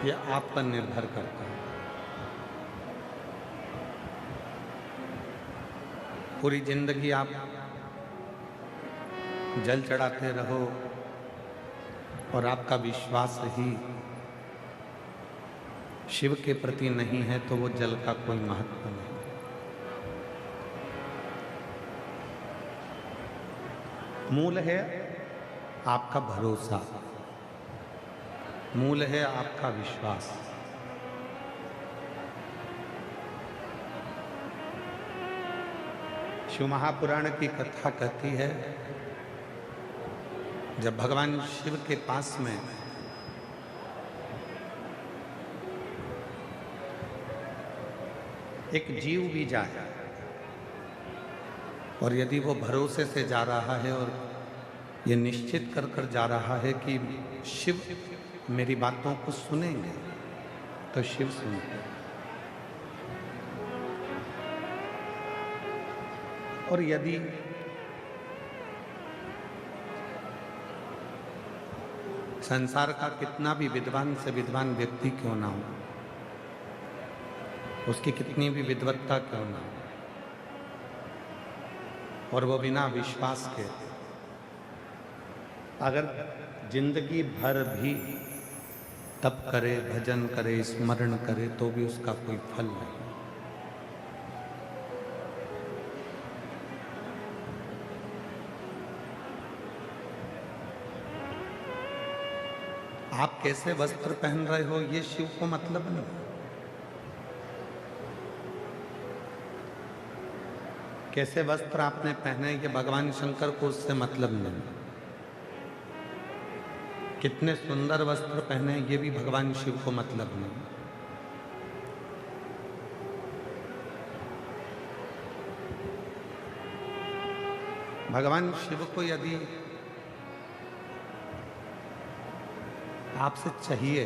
ये आप पर निर्भर करता है। पूरी जिंदगी आप जल चढ़ाते रहो और आपका विश्वास ही शिव के प्रति नहीं है तो वो जल का कोई महत्व नहीं। मूल है आपका भरोसा, मूल है आपका विश्वास। शिव महापुराण की कथा कहती है, जब भगवान शिव के पास में एक जीव भी जाए और यदि वो भरोसे से जा रहा है और ये निश्चित कर कर जा रहा है कि शिव मेरी बातों को सुनेंगे, तो शिव सुनते। और यदि संसार का कितना भी विद्वान से विद्वान व्यक्ति क्यों ना हो, उसकी कितनी भी विद्वत्ता क्यों ना हो, और वो बिना विश्वास के अगर जिंदगी भर भी तप करे, भजन करे, स्मरण करे, तो भी उसका कोई फल नहीं। आप कैसे वस्त्र पहन रहे हो ये शिव को मतलब नहीं। कैसे वस्त्र आपने पहने ये भगवान शंकर को उससे मतलब नहीं। कितने सुंदर वस्त्र पहने ये भी भगवान शिव को मतलब नहीं। भगवान शिव को यदि आपसे चाहिए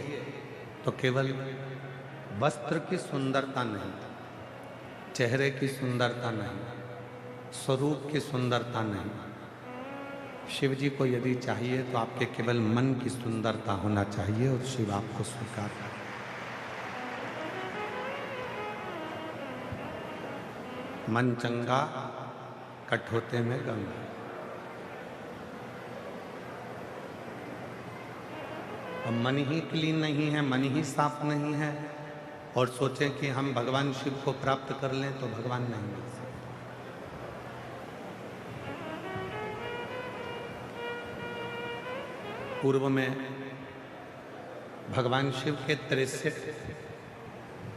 तो केवल वस्त्र की सुंदरता नहीं, चेहरे की सुंदरता नहीं, स्वरूप की सुंदरता नहीं। शिव जी को यदि चाहिए तो आपके केवल मन की सुंदरता होना चाहिए और शिव आपको स्वीकार करे। मन चंगा कठोते में गंगा। अब मन ही क्लीन नहीं है, मन ही साफ नहीं है और सोचें कि हम भगवान शिव को प्राप्त कर लें तो भगवान नहीं मिल सकते। पूर्व में भगवान शिव के 63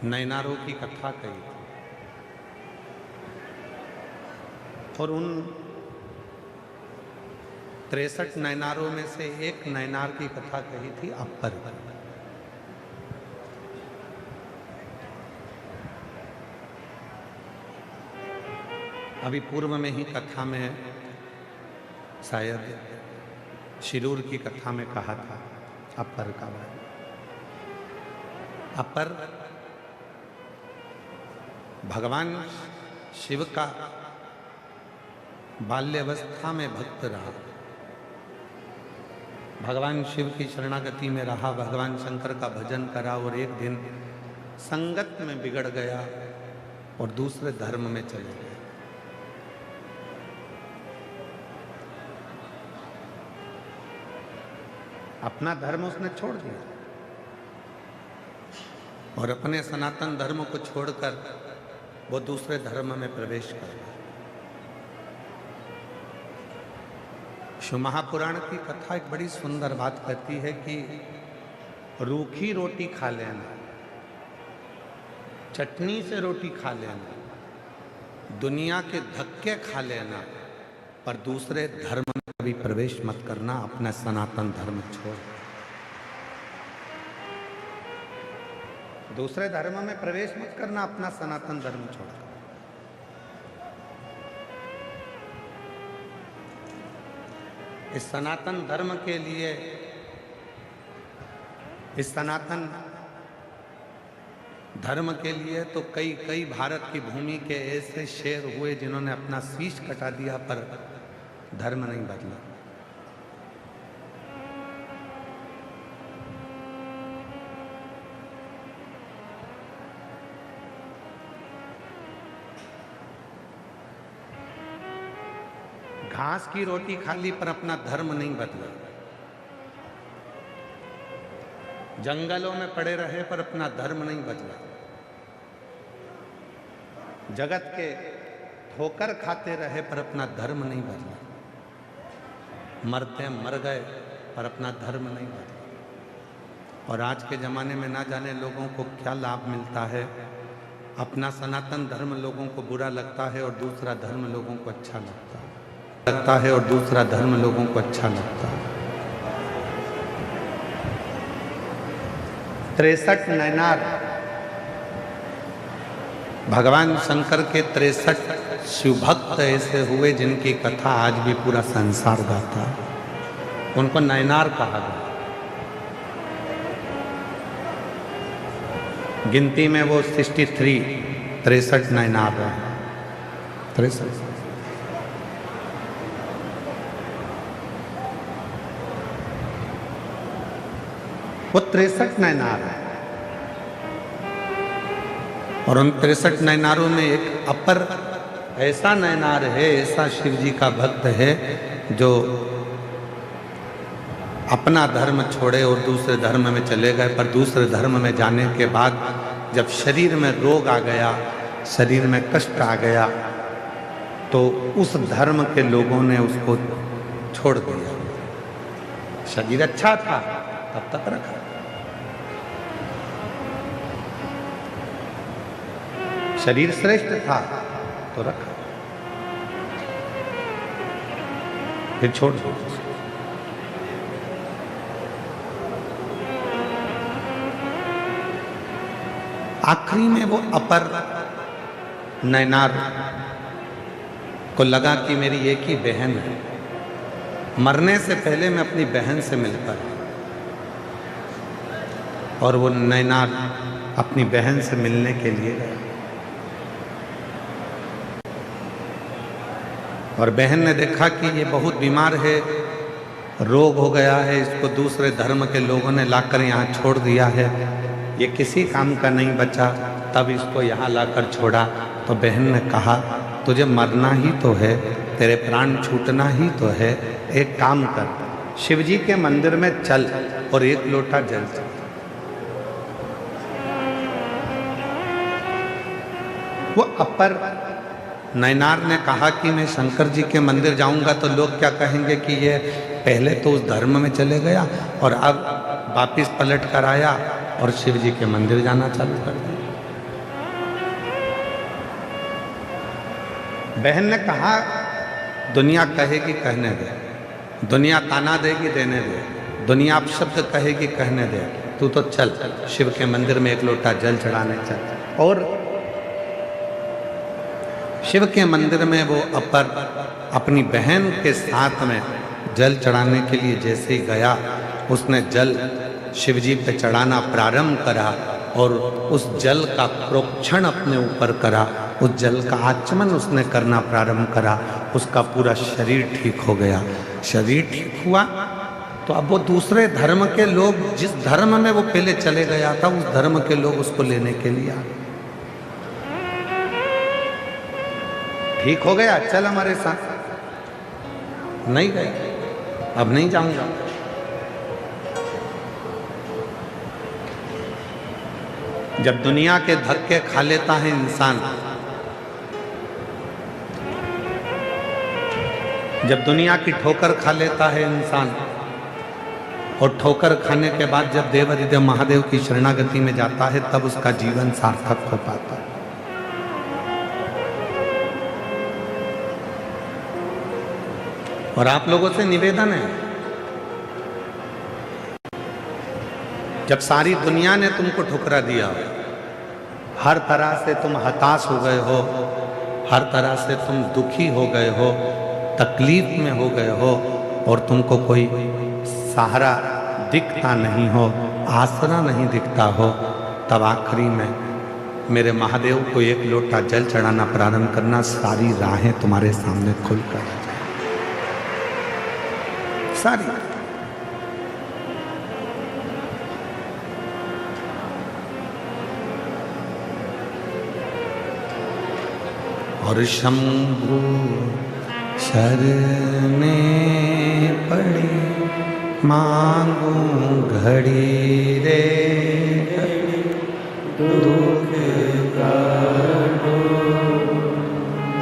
नयनारों की कथा कही थी और उन 63 नयनारों में से एक नयनार की कथा कही थी अपर। अभी पूर्व में ही कथा में शायद शिरूर की कथा में कहा था अपर का बारे। अपर भगवान शिव का बाल्यावस्था में भक्त रहा, भगवान शिव की शरणागति में रहा, भगवान शंकर का भजन करा और एक दिन संगत में बिगड़ गया और दूसरे धर्म में चले गए। अपना धर्म उसने छोड़ दिया और अपने सनातन धर्म को छोड़कर वो दूसरे धर्म में प्रवेश कर गया। शिव महापुराण की कथा एक बड़ी सुंदर बात कहती है कि रूखी रोटी खा लेना, चटनी से रोटी खा लेना, दुनिया के धक्के खा लेना, पर दूसरे धर्म में कभी प्रवेश मत करना। अपना सनातन धर्म छोड़, दूसरे धर्म में प्रवेश मत करना, अपना सनातन धर्म छोड़। इस सनातन धर्म के लिए, इस सनातन धर्म के लिए तो कई भारत की भूमि के ऐसे शेर हुए जिन्होंने अपना शीश कटा दिया, पर धर्म नहीं बदला। घास की रोटी खा ली पर अपना धर्म नहीं बदला, जंगलों में पड़े रहे पर अपना धर्म नहीं बदला, जगत के ठोकर खाते रहे पर अपना धर्म नहीं बदला, मरते मर गए पर अपना धर्म नहीं बदला। और आज के ज़माने में ना जाने लोगों को क्या लाभ मिलता है, अपना सनातन धर्म लोगों को बुरा लगता है और दूसरा धर्म लोगों को अच्छा लगता है और दूसरा धर्म लोगों को अच्छा लगता है। 63 नैनार, भगवान शंकर के 63 शिवभक्त ऐसे हुए जिनकी कथा आज भी पूरा संसार गाता है, उनको नैनार कहा गया। गिनती में वो 63 नैनार है। 63 वो 63 नैनार है। और उन 63 नैनारों में एक अपर ऐसा नैनार है, ऐसा शिव जी का भक्त है जो अपना धर्म छोड़े और दूसरे धर्म में चले गए, पर दूसरे धर्म में जाने के बाद जब शरीर में रोग आ गया, शरीर में कष्ट आ गया, तो उस धर्म के लोगों ने उसको छोड़ दिया। शरीर अच्छा था तब तक रखा, शरीर श्रेष्ठ था तो रखा, फिर छोड़ दो। आखिरी में वो अपर नैनार को लगा कि मेरी एक ही बहन है, मरने से पहले मैं अपनी बहन से मिलकर, और वो नैनार अपनी बहन से मिलने के लिए गया। और बहन ने देखा कि ये बहुत बीमार है, रोग हो गया है, इसको दूसरे धर्म के लोगों ने लाकर यहाँ छोड़ दिया है, ये किसी काम का नहीं बचा, तब इसको यहाँ लाकर छोड़ा। तो बहन ने कहा तुझे मरना ही तो है, तेरे प्राण छूटना ही तो है, एक काम कर, शिव जी के मंदिर में चल और एक लोटा जल चल। वो अपर नैनार ने कहा कि मैं शंकर जी के मंदिर जाऊंगा तो लोग क्या कहेंगे कि ये पहले तो उस धर्म में चले गया और अब वापिस पलट कर आया और शिव जी के मंदिर जाना चालू कर दिया। बहन ने कहा दुनिया कहेगी कहने दे, दुनिया ताना देगी देने दे, दुनिया अपशब्द कहेगी कहने दे, तू तो चल शिव के मंदिर में एक लोटा जल चढ़ाने चल। और शिव के मंदिर में वो अपर अपनी बहन के साथ में जल चढ़ाने के लिए जैसे ही गया, उसने जल शिव जी पे चढ़ाना प्रारंभ करा और उस जल का प्रोक्षण अपने ऊपर करा, उस जल का आचमन उसने करना प्रारंभ करा, उसका पूरा शरीर ठीक हो गया। शरीर ठीक हुआ तो अब वो दूसरे धर्म के लोग, जिस धर्म में वो पहले चले गया था, उस धर्म के लोग उसको लेने के लिए आ गए। ठीक हो गया, चल हमारे साथ। नहीं गए, अब नहीं जाऊंगा। जब दुनिया के धक्के खा लेता है इंसान, जब दुनिया की ठोकर खा लेता है इंसान, और ठोकर खाने के बाद जब देवाधिदेव महादेव की शरणागति में जाता है, तब उसका जीवन सार्थक हो पाता है। और आप लोगों से निवेदन है, जब सारी दुनिया ने तुमको ठुकरा दिया, हर तरह से तुम हताश हो गए हो, हर तरह से तुम दुखी हो गए हो, तकलीफ में हो गए हो, और तुमको कोई सहारा दिखता नहीं हो, आसरा नहीं दिखता हो, तब आखिरी में मेरे महादेव को एक लोटा जल चढ़ाना प्रारंभ करना, सारी राहें तुम्हारे सामने खुलकर आ जाए, सारी। और शंभु शरणे पड़ी मांगू घड़ी रे घड़ी दुख काटो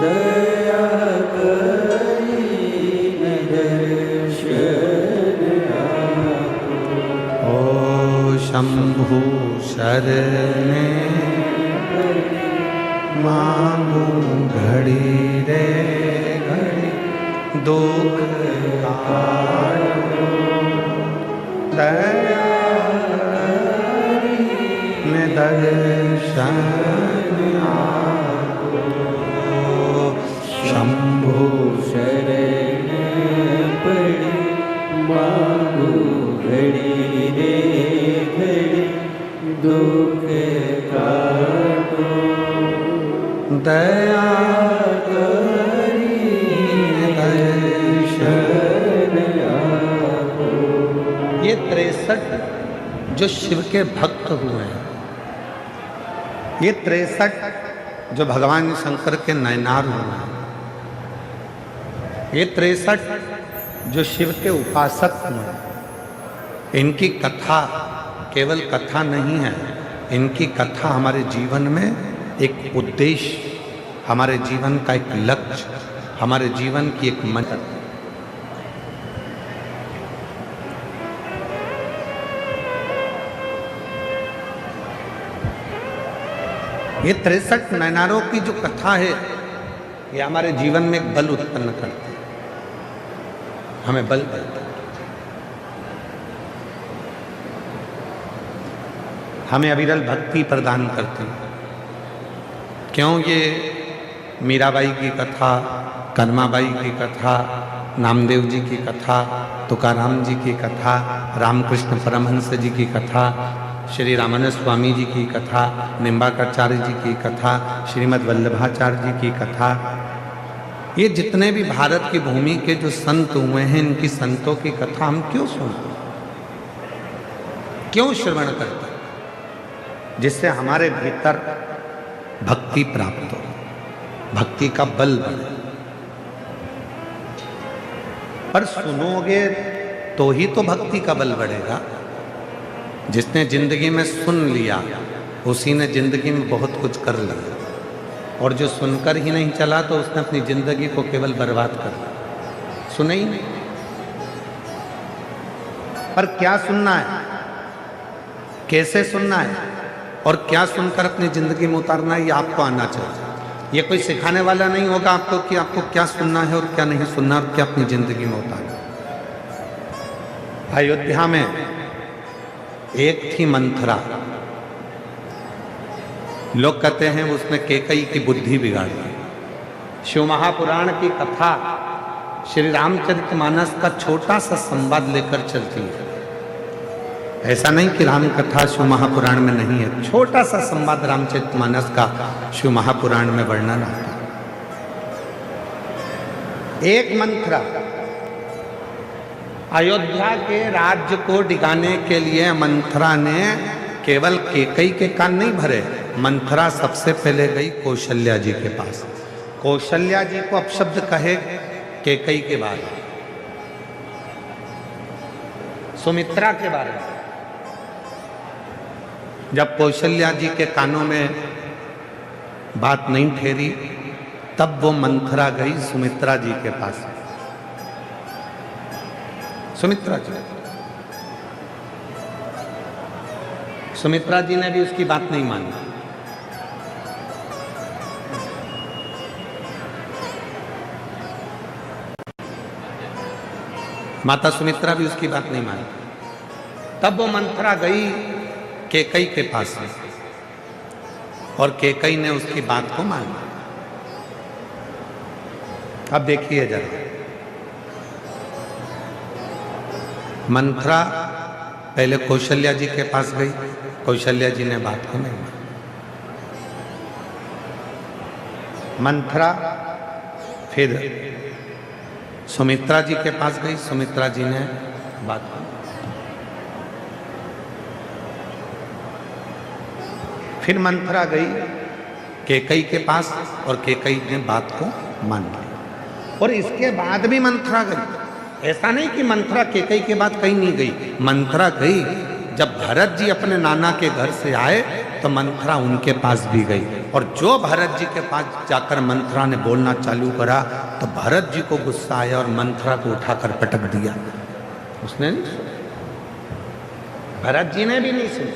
दया करी दर्शन आपो। ओ शंभु शरणे मांगू घड़ी रे घड़ी दुख काटो दया में दर्शन आपो। शंभु शरण पड़ी मांगू घड़ी रे घड़ी दुख काटो दया करी दर्शन आपो। ये 63 जो शिव के भक्त हुए हैं, ये 63 जो भगवान शंकर के नयनार हुए हैं, ये 63 जो शिव के उपासक हुए हैं, इनकी कथा केवल कथा नहीं है, इनकी कथा हमारे जीवन में एक उद्देश्य, हमारे जीवन का एक लक्ष्य, हमारे जीवन की एक मंत्र। ये 63 नयनारों की जो कथा है, ये हमारे जीवन में एक बल उत्पन्न करती है, हमें बल देती है, हमें अविरल भक्ति प्रदान करते हैं। क्यों? ये मीराबाई की कथा, कनमाबाई की कथा, नामदेव जी की कथा, तुकाराम जी की कथा, रामकृष्ण परमहंस जी की कथा, श्री रामानंद स्वामी जी की कथा, निम्बाकराचार्य जी की कथा, श्रीमद् वल्लभाचार्य जी की कथा, ये जितने भी भारत की भूमि के जो संत हुए हैं, इनकी संतों की कथा हम क्यों सुनते, क्यों श्रवण करते? जिससे हमारे भीतर भक्ति प्राप्त हो, भक्ति का बल बढ़े। पर सुनोगे तो ही तो भक्ति का बल बढ़ेगा। जिसने जिंदगी में सुन लिया, उसी ने जिंदगी में बहुत कुछ कर लिया, और जो सुनकर ही नहीं चला तो उसने अपनी जिंदगी को केवल बर्बाद कर दिया, सुने ही नहीं। पर क्या सुनना है, कैसे सुनना है, और क्या सुनकर अपनी जिंदगी में उतारना है, ये आपको आना चाहिए। ये कोई सिखाने वाला नहीं होगा आपको कि आपको क्या सुनना है और क्या नहीं सुनना और क्या अपनी जिंदगी में उतारना। अयोध्या में एक थी मंथरा, लोग कहते हैं उसने कैकेयी की बुद्धि बिगाड़ दी। शिव महापुराण की कथा श्री रामचरितमानस का छोटा सा संवाद लेकर चलती है। ऐसा नहीं कि राम कथा शिव महापुराण में नहीं है, छोटा सा संवाद रामचरितमानस का शिव महापुराण में वर्णन आता है। एक मंथरा अयोध्या के राज्य को डिगाने के लिए मंथरा ने केवल कैकेयी के कान नहीं भरे, मंथरा सबसे पहले गई कौशल्या जी के पास। कौशल्या जी को अपशब्द कहे कैकेयी के बारे में, सुमित्रा के बारे में। जब कौशल्या जी के कानों में बात नहीं ठहरी, तब वो मंथरा गई सुमित्रा जी के पास। सुमित्रा जी ने भी उसकी बात नहीं मानी। माता सुमित्रा भी उसकी बात नहीं मानी। तब वो मंथरा गई कैकेयी के पास में, और कैकेयी ने उसकी बात को माना। अब देखिए जरा, मंथरा पहले कौशल्या जी के पास गई, कौशल्या जी ने बात को नहीं माना। मंथरा फिर सुमित्रा जी के पास गई, सुमित्रा जी ने बात को, फिर मंथरा गई कैकेयी के पास और कैकेयी ने बात को मान लिया। और इसके बाद भी मंथरा गई। ऐसा नहीं कि मंथरा केकई के बाद कहीं नहीं गई, मंथरा गई। जब भरत जी अपने नाना के घर से आए तो मंथरा उनके पास भी गई, और जो भरत जी के पास जाकर मंथरा ने बोलना चालू करा तो भरत जी को गुस्सा आया और मंथरा को उठाकर पटक दिया। उसने नहीं सुना, भरत जी ने भी नहीं सुनी,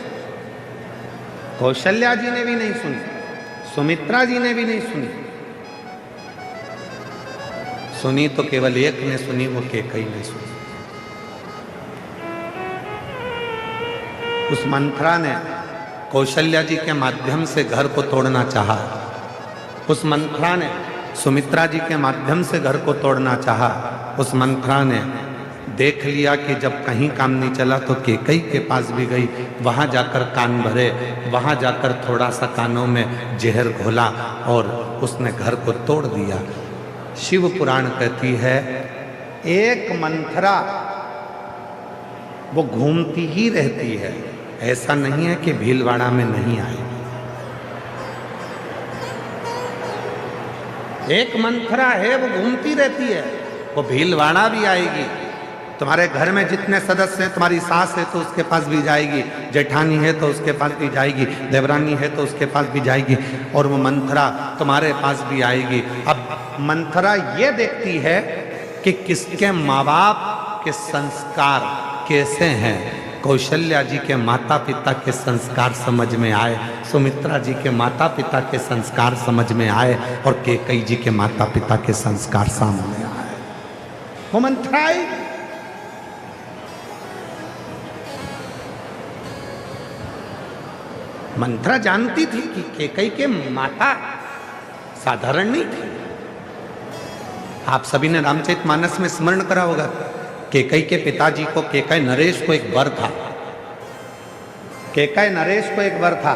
कौशल्या जी ने भी नहीं सुनी, सुमित्रा जी ने भी नहीं सुनी। सुनी तो केवल एक ने सुनी, वो केकई ने सुनी। उस मंथरा ने कौशल्या जी के माध्यम से घर को तोड़ना चाहा, उस मंथरा ने सुमित्रा जी के माध्यम से घर को तोड़ना चाहा। उस मंथरा ने देख लिया कि जब कहीं काम नहीं चला तो केकई के पास भी गई, वहाँ जाकर कान भरे, वहाँ जाकर थोड़ा सा कानों में जहर घोला और उसने घर को तोड़ दिया। शिव पुराण कहती है एक मंथरा वो घूमती ही रहती है, ऐसा नहीं है कि भीलवाड़ा में नहीं आई। एक मंथरा है वो घूमती रहती है, वो भीलवाड़ा भी आएगी। तुम्हारे घर में जितने सदस्य हैं, तुम्हारी सास है तो उसके पास भी जाएगी, जेठानी है तो उसके पास भी जाएगी, देवरानी है तो उसके पास भी जाएगी, और वो मंथरा तुम्हारे पास भी आएगी। अब मंथरा ये देखती है कि किसके माँ बाप के संस्कार कैसे हैं। कौशल्या जी के माता पिता के संस्कार समझ में आए, सुमित्रा जी के माता पिता के संस्कार समझ में आए, और केकई जी के माता पिता के संस्कार सामने आए। वो मंथरा आई। मंथरा जानती थी कि केकई के माता साधारण नहीं थी। आप सभी ने रामचरितमानस में स्मरण करा होगा, केकई के पिताजी को, केकई नरेश को एक वर था। केकई नरेश को एक वर था,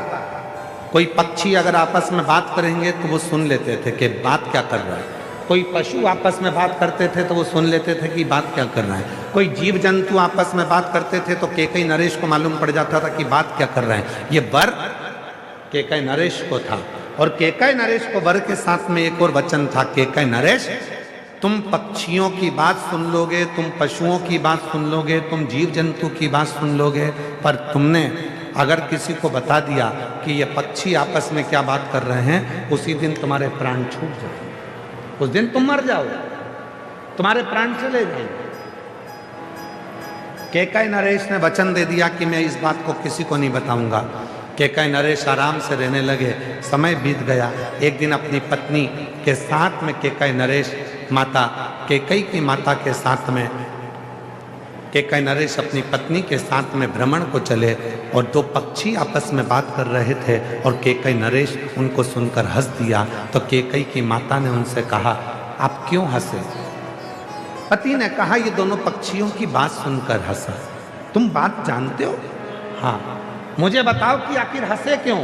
कोई पक्षी अगर आपस में बात करेंगे तो वो सुन लेते थे कि बात क्या कर रहा है। कोई पशु आपस में बात करते थे तो वो सुन लेते थे कि बात क्या कर रहा है। कोई जीव जंतु आपस में बात करते थे तो केकई नरेश को मालूम पड़ जाता था कि बात क्या कर रहे हैं। ये वर केकई नरेश को था, और केकई नरेश को वर के साथ में एक और वचन था, केकई नरेश तुम पक्षियों की बात सुन लोगे, तुम पशुओं की बात सुन लोगे, तुम जीव जंतु की बात सुन लोगे, पर तुमने अगर किसी को बता दिया कि ये पक्षी आपस में क्या बात कर रहे हैं, उसी दिन तुम्हारे प्राण छूट जाएंगे, उस दिन तुम मर जाओगे, तुम्हारे प्राण चले जाएंगे। केकई नरेश ने वचन दे दिया कि मैं इस बात को किसी को नहीं बताऊंगा। केकई नरेश आराम से रहने लगे। समय बीत गया। एक दिन अपनी पत्नी के साथ में केकई नरेश माता केकई की माता के साथ में केकई नरेश अपनी पत्नी के साथ में भ्रमण को चले, और दो पक्षी आपस में बात कर रहे थे, और केकई नरेश उनको सुनकर हंस दिया। तो केकई की माता ने उनसे कहा, आप क्यों हंसे? पति ने कहा, ये दोनों पक्षियों की बात सुनकर हंसा। तुम बात जानते हो? हाँ। मुझे बताओ कि आखिर हंसे क्यों?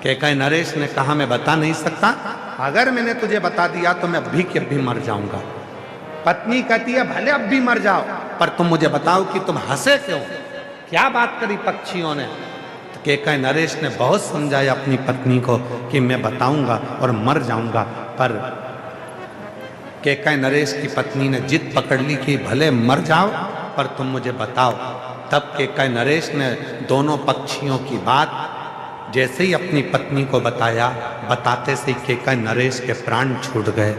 केकई नरेश ने कहा, मैं बता नहीं सकता, अगर मैंने तुझे बता दिया तो मैं अभी के अभी मर जाऊंगा। पत्नी कहती है, भले अब भी मर जाओ, पर तुम मुझे बताओ कि तुम हंसे क्यों, क्या बात करी पक्षियों ने? तो केकई नरेश ने बहुत समझाया अपनी पत्नी को कि मैं बताऊंगा और मर जाऊंगा, पर केकई नरेश की पत्नी ने जिद पकड़ ली कि भले मर जाओ पर तुम मुझे बताओ। तब केकई नरेश ने दोनों पक्षियों की बात जैसे ही अपनी पत्नी को बताया, बताते से केकई नरेश के प्राण छूट गए,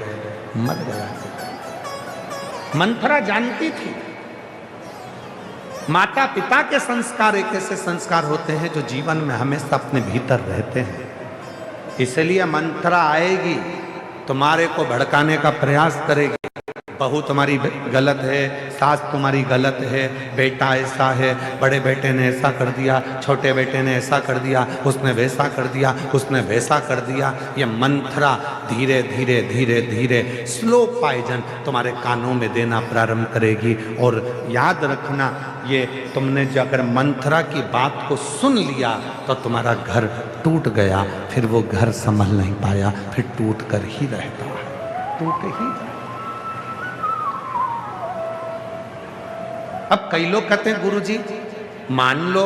मर गया। मंथरा जानती थी माता पिता के संस्कार एक ऐसे संस्कार होते हैं जो जीवन में हमेशा अपने भीतर रहते हैं। इसलिए मंथरा आएगी, तुम्हारे को भड़काने का प्रयास करेगी। बहू तुम्हारी गलत है, सास तुम्हारी गलत है, बेटा ऐसा है, बड़े बेटे ने ऐसा कर दिया, छोटे बेटे ने ऐसा कर दिया, उसने वैसा कर दिया, उसने वैसा कर दिया। ये मंथरा धीरे धीरे धीरे धीरे स्लो पॉइजन तुम्हारे कानों में देना प्रारंभ करेगी। और याद रखना, ये तुमने जो अगर मंथरा की बात को सुन लिया तो तुम्हारा घर टूट गया, फिर वो घर संभल नहीं पाया, फिर टूट कर ही रहता है, टूट ही। अब कई लोग कहते हैं, गुरुजी मान लो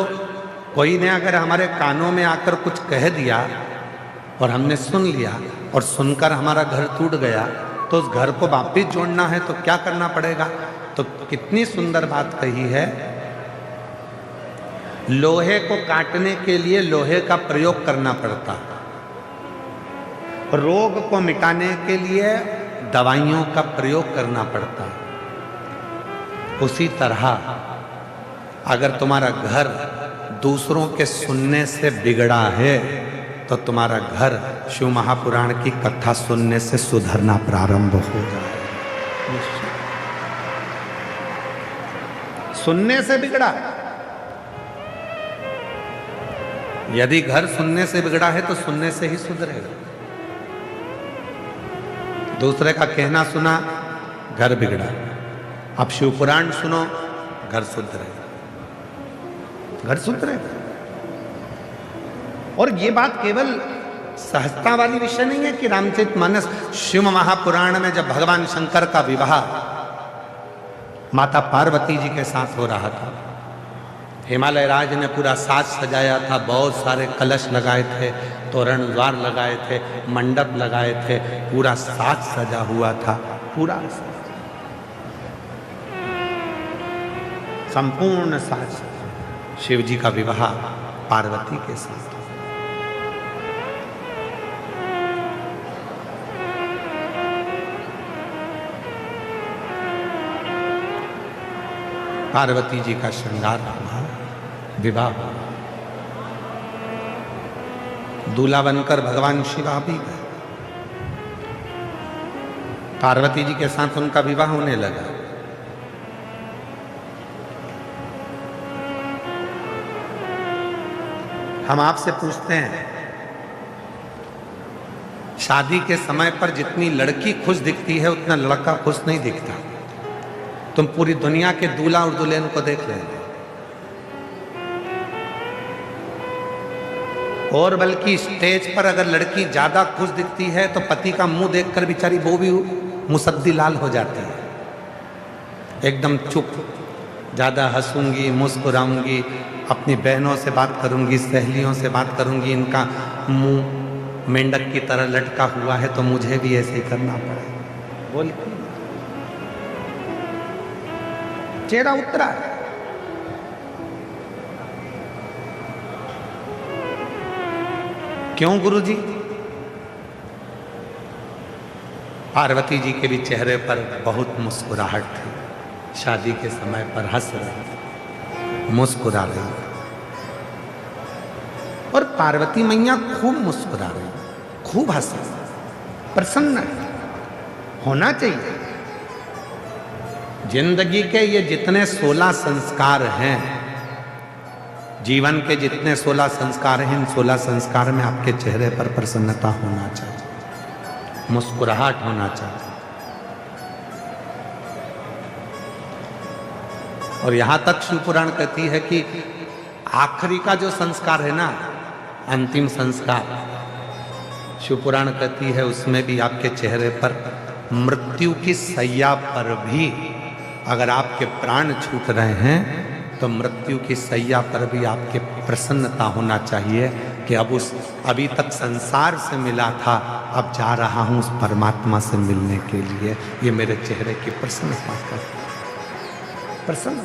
कोई ने अगर हमारे कानों में आकर कुछ कह दिया और हमने सुन लिया और सुनकर हमारा घर टूट गया, तो उस घर को वापिस जोड़ना है तो क्या करना पड़ेगा? तो कितनी सुंदर बात कही है, लोहे को काटने के लिए लोहे का प्रयोग करना पड़ता, रोग को मिटाने के लिए दवाइयों का प्रयोग करना पड़ता। उसी तरह अगर तुम्हारा घर दूसरों के सुनने से बिगड़ा है तो तुम्हारा घर शिव महापुराण की कथा सुनने से सुधरना प्रारंभ हो जाए। सुनने से बिगड़ा, यदि घर सुनने से बिगड़ा है तो सुनने से ही सुधरेगा। दूसरे का कहना सुना, घर बिगड़ा। अब शिवपुराण सुनो, घर सुधरेगा, घर सुधरेगा। और ये बात केवल सहजता वाली विषय नहीं है कि रामचरितमानस शिव महापुराण में जब भगवान शंकर का विवाह माता पार्वती जी के साथ हो रहा था, हिमालय राज ने पूरा साज सजाया था, बहुत सारे कलश लगाए थे, तोरण द्वार लगाए थे, मंडप लगाए थे, पूरा साज सजा हुआ था, पूरा संपूर्ण साज। शिव जी का विवाह पार्वती के साथ। पार्वती जी का श्रृंगार हुआ, विवाह हुआ, दूल्हा बनकर भगवान शिव भी गए। पार्वती जी के साथ उनका विवाह होने लगा। हम आपसे पूछते हैं, शादी के समय पर जितनी लड़की खुश दिखती है उतना लड़का खुश नहीं दिखता। तुम पूरी दुनिया के दूल्हा और दुल्हन को देख लेंगे, और बल्कि स्टेज पर अगर लड़की ज्यादा खुश दिखती है तो पति का मुंह देखकर बेचारी वो भी मुसद्दी लाल हो जाती है, एकदम चुप। ज्यादा हंसूंगी, मुस्कुराऊंगी, अपनी बहनों से बात करूंगी, सहेलियों से बात करूंगी, इनका मुंह मेंढक की तरह लटका हुआ है तो मुझे भी ऐसे ही करना पड़े, बोलती चेहरा उतरा है। क्यों गुरुजी? पार्वती जी के भी चेहरे पर बहुत मुस्कुराहट थी, शादी के समय पर हंस रही, मुस्कुरा रही, और पार्वती मैया खूब मुस्कुरा रही, खूब हंस रही, प्रसन्न होना चाहिए। जिंदगी के ये जितने 16 संस्कार हैं, जीवन के जितने 16 संस्कार हैं, इन 16 संस्कार में आपके चेहरे पर प्रसन्नता होना चाहिए, मुस्कुराहट होना चाहिए। और यहां तक शिवपुराण कहती है कि आखिरी का जो संस्कार है ना, अंतिम संस्कार, शिवपुराण कहती है उसमें भी आपके चेहरे पर मृत्यु की सैया पर भी अगर आपके प्राण छूट रहे हैं तो मृत्यु की सैया पर भी आपके प्रसन्नता होना चाहिए कि अब अभी तक संसार से मिला था, अब जा रहा हूं उस परमात्मा से मिलने के लिए। ये मेरे चेहरे की प्रसन्नता का प्रसन्न